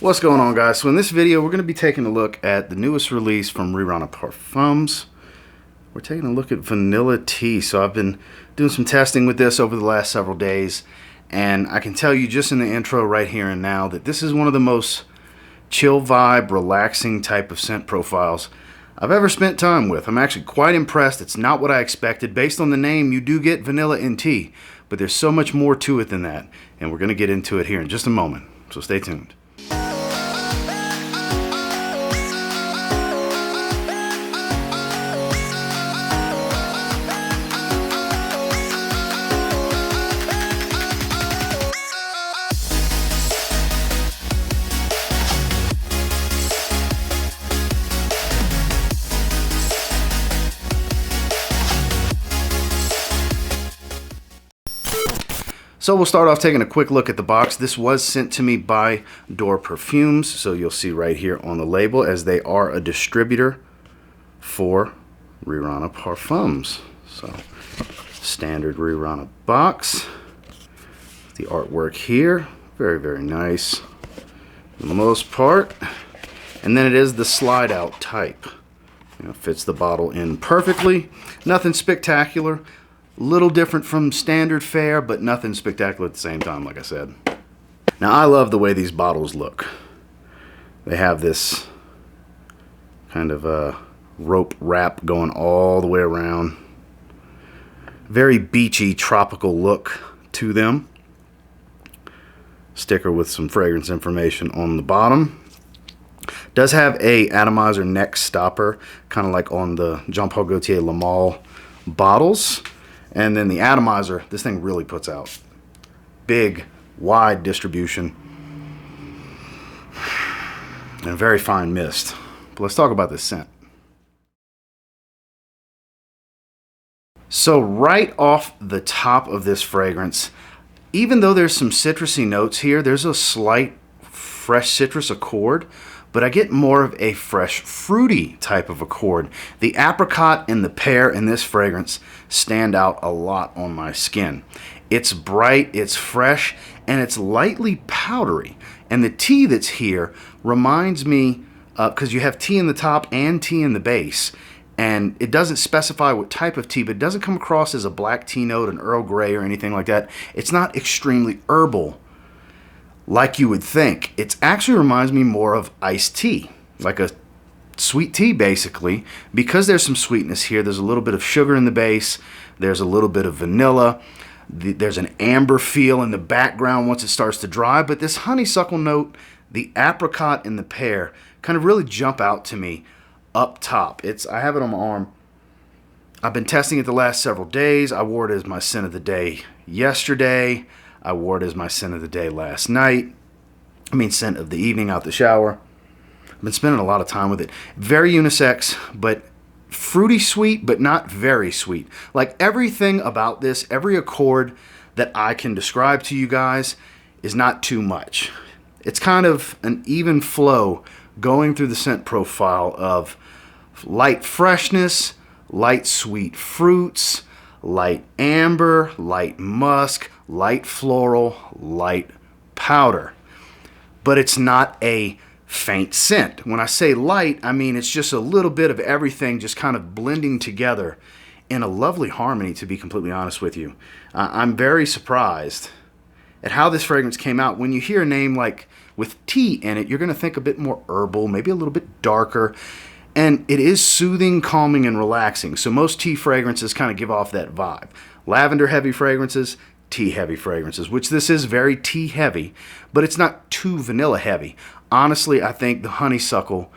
What's going on, guys? So in this video we're going to be taking a look at the newest release from Rirana Parfumes. We're taking a look at Vanilla Tea. So I've been doing some testing with this over the last several days, and I can tell you just in the intro right here and now that this is one of the most chill vibe, relaxing type of scent profiles I've ever spent time with. I'm actually quite impressed. It's not what I expected. Based on the name, you do get vanilla in tea, but there's so much more to it than that, and we're going to get into it here in just a moment. So stay tuned. So we'll start off taking a quick look at the box. This was sent to me by Door Perfumes, so you'll see right here on the label, as they are a distributor for Rirana Parfumes. So standard Rirana box. The artwork here, very, very nice for the most part. And then it is the slide out type. Fits the bottle in perfectly. Nothing spectacular. Little different from standard fare, but nothing spectacular at the same time, like I said. Now, I love the way these bottles look. They have this kind of rope wrap going all the way around. Very beachy, tropical look to them. Sticker with some fragrance information on the bottom. Does have a atomizer neck stopper, kind of like on the Jean Paul Gaultier Le Male bottles. And then the atomizer, this thing really puts out. Big, wide distribution. And a very fine mist. But let's talk about this scent. So right off the top of this fragrance, even though there's some citrusy notes here, there's a slight fresh citrus accord, but I get more of a fresh fruity type of accord. The apricot and the pear in this fragrance stand out a lot on my skin. It's bright, it's fresh, and it's lightly powdery. And the tea that's here reminds me, because you have tea in the top and tea in the base, and it doesn't specify what type of tea, but it doesn't come across as a black tea note, an Earl Grey, or anything like that. It's not extremely herbal like you would think. It actually reminds me more of iced tea, like a sweet tea basically, because there's some sweetness here. There's a little bit of sugar in the base. There's a little bit of vanilla. There's an amber feel in the background once it starts to dry, but this honeysuckle note, the apricot and the pear kind of really jump out to me up top. I have it on my arm. I've been testing it the last several days. I wore it as my scent of the day yesterday. I wore it as my scent of the day last night. Scent of the evening out the shower. I've been spending a lot of time with it. Very unisex, but fruity sweet, but not very sweet. Like everything about this, every accord that I can describe to you guys is not too much. It's kind of an even flow going through the scent profile of light freshness, light sweet fruits, light amber, light musk, light floral, light powder. But it's not a faint scent. When I say light, I mean it's just a little bit of everything just kind of blending together in a lovely harmony, to be completely honest with you. I'm very surprised at how this fragrance came out. When you hear a name like with tea in it, you're going to think a bit more herbal, maybe a little bit darker. And it is soothing, calming, and relaxing. So most tea fragrances kind of give off that vibe. Lavender heavy fragrances, tea heavy fragrances, which this is very tea heavy, but it's not too vanilla heavy. Honestly, I think the honeysuckle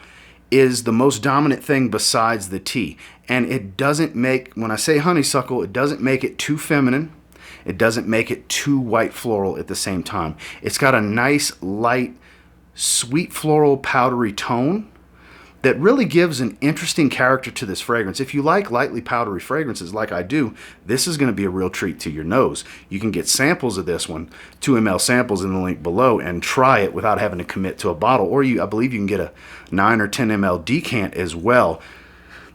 is the most dominant thing besides the tea. And it doesn't make, when I say honeysuckle, it doesn't make it too feminine. It doesn't make it too white floral at the same time. It's got a nice, light, sweet floral, powdery tone that really gives an interesting character to this fragrance. If you like lightly powdery fragrances like I do, this is going to be a real treat to your nose. You can get samples of this one, 2 ml samples in the link below, and try it without having to commit to a bottle. Or I believe you can get a 9 or 10 ml decant as well.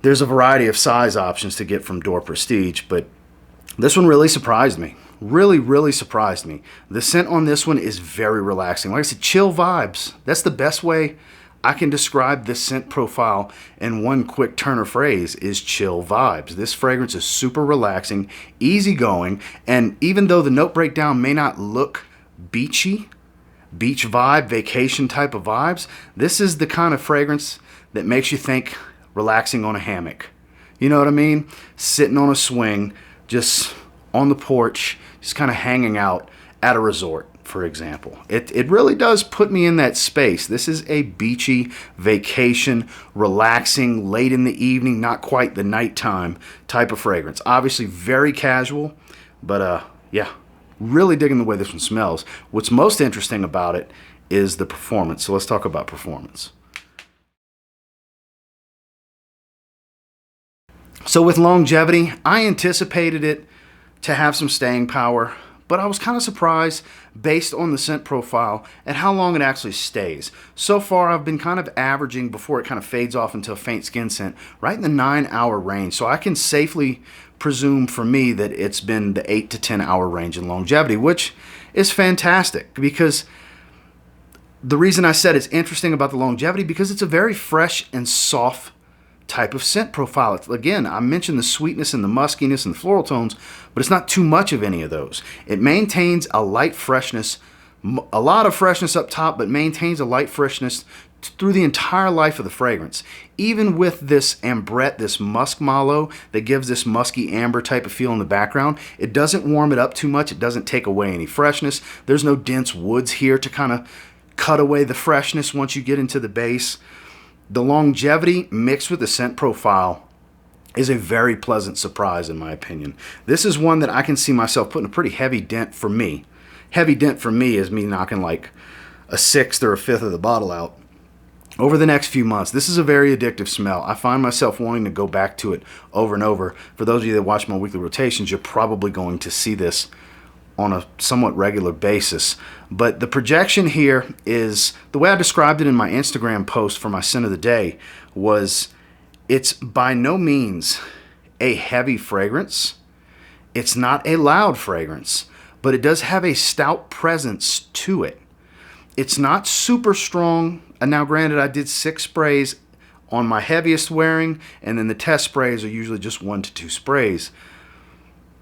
There's a variety of size options to get from Door Prestige, but this one really surprised me. really surprised me. The scent on this one is very relaxing. Like I said, chill vibes. That's the best way I can describe this scent profile in one quick turn of phrase, is chill vibes. This fragrance is super relaxing, easygoing, and even though the note breakdown may not look beachy, beach vibe, vacation type of vibes, this is the kind of fragrance that makes you think relaxing on a hammock. You know what I mean? Sitting on a swing, just on the porch, just kind of hanging out at a resort, for example. It really does put me in that space. This is a beachy, vacation, relaxing, late in the evening, not quite the nighttime type of fragrance. Obviously very casual, but yeah, really digging the way this one smells. What's most interesting about it is the performance. So let's talk about performance. So with longevity, I anticipated it to have some staying power, but I was kind of surprised based on the scent profile and how long it actually stays. So far, I've been kind of averaging, before it kind of fades off into a faint skin scent, right in the 9-hour range. So I can safely presume for me that it's been the 8 to 10 hour range in longevity, which is fantastic, because the reason I said it's interesting about the longevity, because it's a very fresh and soft type of scent profile. Again, I mentioned the sweetness and the muskiness and the floral tones, but it's not too much of any of those. It maintains a light freshness, a lot of freshness up top, but maintains a light freshness through the entire life of the fragrance. Even with this ambrette, this musk mallow that gives this musky amber type of feel in the background, it doesn't warm it up too much. It doesn't take away any freshness. There's no dense woods here to kind of cut away the freshness once you get into the base. The longevity mixed with the scent profile is a very pleasant surprise, in my opinion. This is one that I can see myself putting a pretty heavy dent for me. Heavy dent for me is me knocking like a sixth or a fifth of the bottle out over the next few months. This is a very addictive smell. I find myself wanting to go back to it over and over. For those of you that watch my weekly rotations, you're probably going to see this on a somewhat regular basis. But the projection here is, the way I described it in my Instagram post for my scent of the day, was it's by no means a heavy fragrance. It's not a loud fragrance, but it does have a stout presence to it. It's not super strong. And now granted, I did 6 sprays on my heaviest wearing, and then the test sprays are usually just 1 to 2 sprays.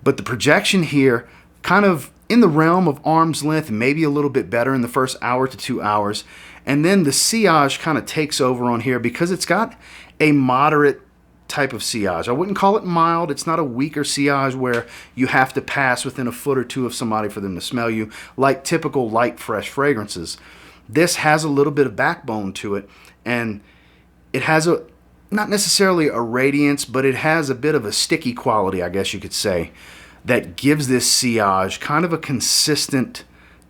But the projection here, kind of in the realm of arm's length, maybe a little bit better in the first hour to 2 hours. And then the sillage kind of takes over on here because it's got a moderate type of sillage. I wouldn't call it mild. It's not a weaker sillage where you have to pass within a foot or two of somebody for them to smell you, like typical light, fresh fragrances. This has a little bit of backbone to it, and it has a, not necessarily a radiance, but it has a bit of a sticky quality, I guess you could say, that gives this sillage kind of a consistent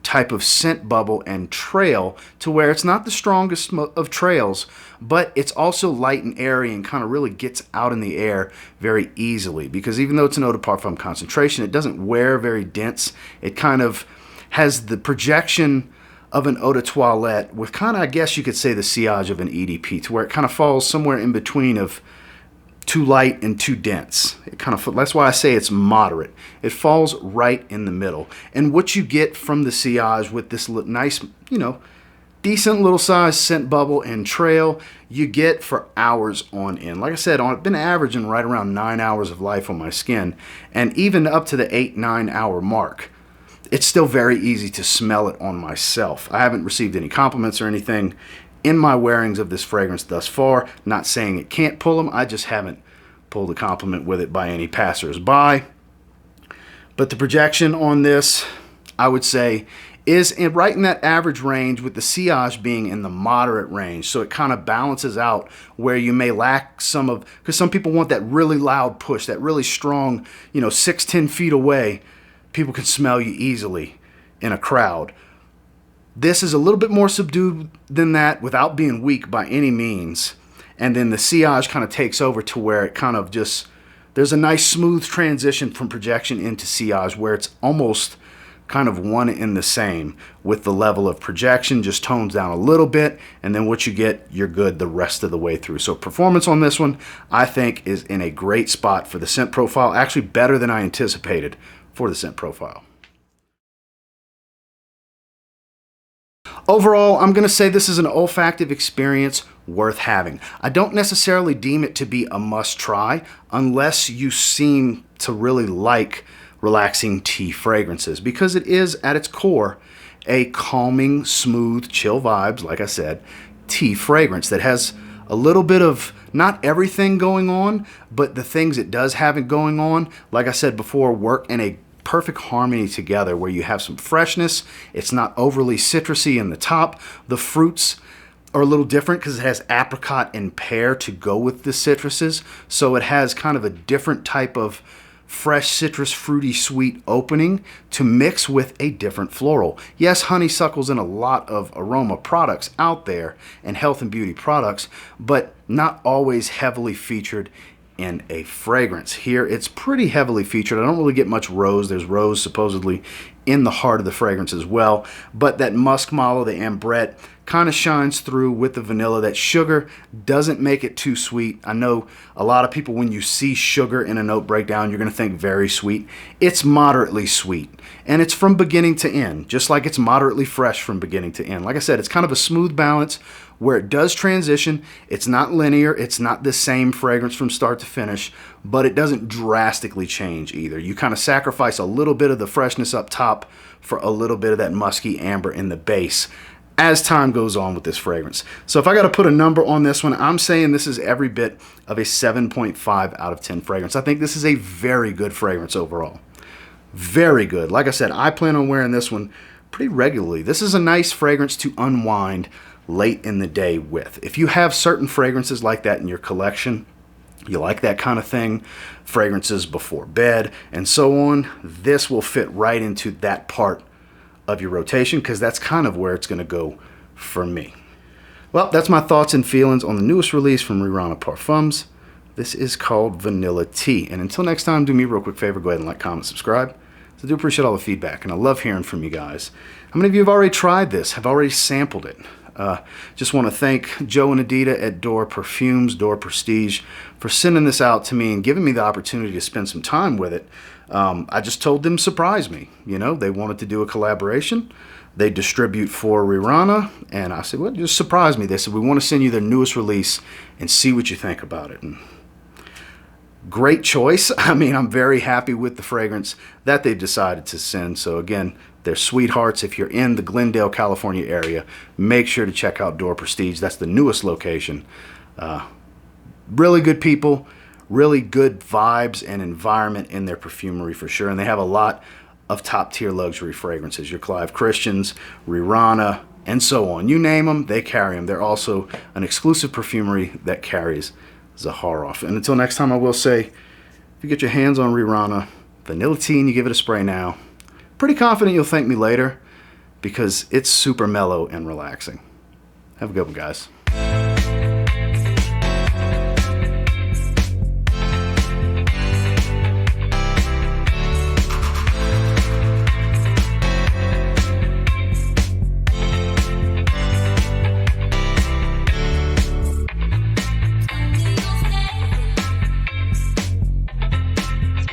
type of scent bubble and trail, to where it's not the strongest of trails, but it's also light and airy and kind of really gets out in the air very easily. Because even though it's an eau de parfum concentration, it doesn't wear very dense. It kind of has the projection of an eau de toilette with kind of, I guess you could say, the sillage of an EDP, to where it kind of falls somewhere in between of too light and too dense. It kind of, that's why I say it's moderate. It falls right in the middle. And what you get from the sillage with this nice, you know, decent little size scent bubble and trail, you get for hours on end. Like I said, I've been averaging right around 9 hours of life on my skin, and even up to the 8-9 hour mark, it's still very easy to smell it on myself. I haven't received any compliments or anything in my wearings of this fragrance thus far. Not saying it can't pull them, I just haven't pulled a compliment with it by any passers-by. But the projection on this, I would say, is right in that average range, with the sillage being in the moderate range. So it kind of balances out where you may lack some of, because some people want that really loud push, that really strong, 6-10 feet away, people can smell you easily in a crowd. This is a little bit more subdued than that without being weak by any means. And then the sillage kind of takes over to where it kind of just, there's a nice smooth transition from projection into sillage, where it's almost kind of one in the same, with the level of projection just tones down a little bit, and then what you get, you're good the rest of the way through. So performance on this one, I think, is in a great spot for the scent profile, actually better than I anticipated for the scent profile. Overall, I'm going to say this is an olfactive experience worth having. I don't necessarily deem it to be a must try unless you seem to really like relaxing tea fragrances, because it is at its core a calming, smooth, chill vibes, like I said, tea fragrance that has a little bit of not everything going on, but the things it does have it going on, like I said before, work in a perfect harmony together where you have some freshness. It's not overly citrusy in the top. The fruits are a little different because it has apricot and pear to go with the citruses. So it has kind of a different type of fresh citrus, fruity, sweet opening to mix with a different floral. Yes, honeysuckle's in a lot of aroma products out there and health and beauty products, but not always heavily featured in a fragrance. Here it's pretty heavily featured. I don't really get much rose. There's rose supposedly in the heart of the fragrance as well, but that musk mallow, the ambrette, kind of shines through with the vanilla. That sugar doesn't make it too sweet. I know a lot of people, when you see sugar in a note breakdown, you're going to think very sweet. It's moderately sweet, and it's from beginning to end, just like it's moderately fresh from beginning to end. Like I said, it's kind of a smooth balance where it does transition. It's not linear. It's not the same fragrance from start to finish, but it doesn't drastically change either. You kind of sacrifice a little bit of the freshness up top for a little bit of that musky amber in the base as time goes on with this fragrance. So if I got to put a number on this one, I'm saying this is every bit of a 7.5 out of 10 fragrance. I think this is a very good fragrance overall. Very good. Like I said, I plan on wearing this one pretty regularly. This is a nice fragrance to unwind late in the day with. If you have certain fragrances like that in your collection, you like that kind of thing, fragrances before bed and so on, this will fit right into that part of your rotation, because that's kind of where it's going to go for me. Well, that's my thoughts and feelings on the newest release from Rirana Parfums. This is called Vanilla Tea. And until next time, do me a real quick favor, go ahead and like, comment, subscribe. So I do appreciate all the feedback, and I love hearing from you guys. How many of you have already tried this, have already sampled it? Just want to thank Joe and Adita at Door Perfumes, Door Prestige, for sending this out to me and giving me the opportunity to spend some time with it. I just told them surprise me. You know, they wanted to do a collaboration. They distribute for Rirana, and I said, well, just surprise me. They said, we want to send you their newest release and see what you think about it. And great choice. I mean, I'm very happy with the fragrance that they decided to send. So again, they're sweethearts. If you're in the Glendale, California area, make sure to check out Door Prestige. That's the newest location. Really good people, really good vibes and environment in their perfumery for sure. And they have a lot of top tier luxury fragrances. Your Clive Christians, Rirana, and so on. You name them, they carry them. They're also an exclusive perfumery that carries Zaharoff. And until next time, I will say, if you get your hands on Rirana Vanilla Tea and you give it a spray now, pretty confident you'll thank me later, because it's super mellow and relaxing. Have a good one, guys.